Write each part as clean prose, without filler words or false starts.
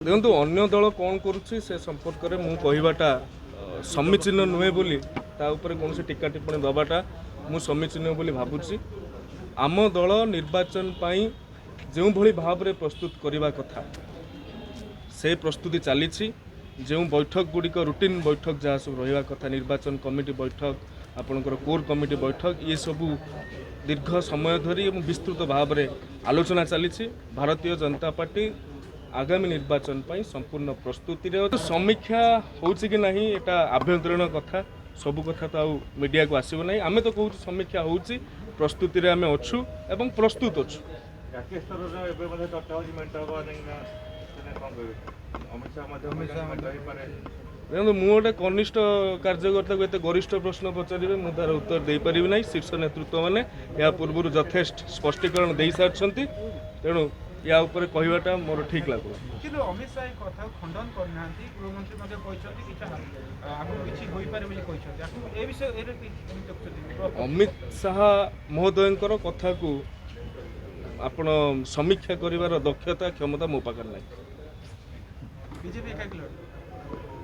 देखो अन्य दल कौन करुच्ची से संपर्क में मु कहवाटा समीचीन नुहे बोली कौन से टीका टिप्पणी दबाटा मु समीचीन बोली भावुची। आम दल निर्वाचन पाई जो भली भाव में प्रस्तुत करने कथा से प्रस्तुति चली जो बैठक गुड़िक रुटीन बैठक जहाँ सब रहा कथा निर्वाचन कमिटी बैठक आपणकर कोर कमिटी बैठक ये सबू दीर्घ समय धरी विस्तृत भाव में आलोचना चली। भारतीय जनता पार्टी आगामी निर्वाचन पर संपूर्ण प्रस्तुति समीक्षा होउछि कि नहीं एटा आभ्यंतरीण कथा सबू कथा तो आउ मीडिया को आसब ना आम तो कहूँ समीक्षा होउछि प्रस्तुति रे आमे अछु एवं प्रस्तुत अछु। देखो मु गोटे कनिष्ठ कार्यकर्ता को एत गरिष्ठ प्रश्न पचारे मुझे तार उत्तर दे पारि ना। शीर्ष नेतृत्व मैंने या पूर्व यथेष्ट स्पष्टीकरण दे सारी तेणु या ऊपर कहवाटा मोर ठीक लगो। अमित शाह कथा खंडन करना गृहमंत्री अमित शाह महोदय कथा को आपण समीक्षा करिवार दक्षता क्षमता मो पाखर नहीं।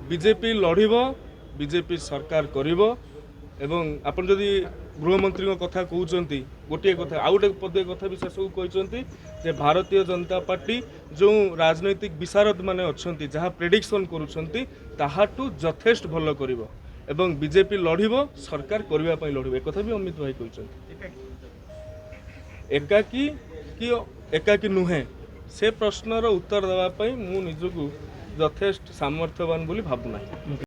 बीजेपी लड़ब बीजेपी सरकार करिवो एवं आपण जदि गृहमंत्री कथा कहते गोटे कथा आउ गोटे पदे कथा भी से सब कहते जे भारतीय जनता पार्टी जो राजनैतिक विशारद माने अच्छी जहाँ प्रेडिक्शन करुँच ताहाटू यथेष्ट भल करिवो एवं बीजेपी लड़ब सरकार करने लड़ब एक कथा भी अमित भाई कहते एकाकी कि एकाकी नुहे से प्रश्नर उत्तर देवाई मु निजकू यथेष्ट सामर्थ्यवान बोली भावना।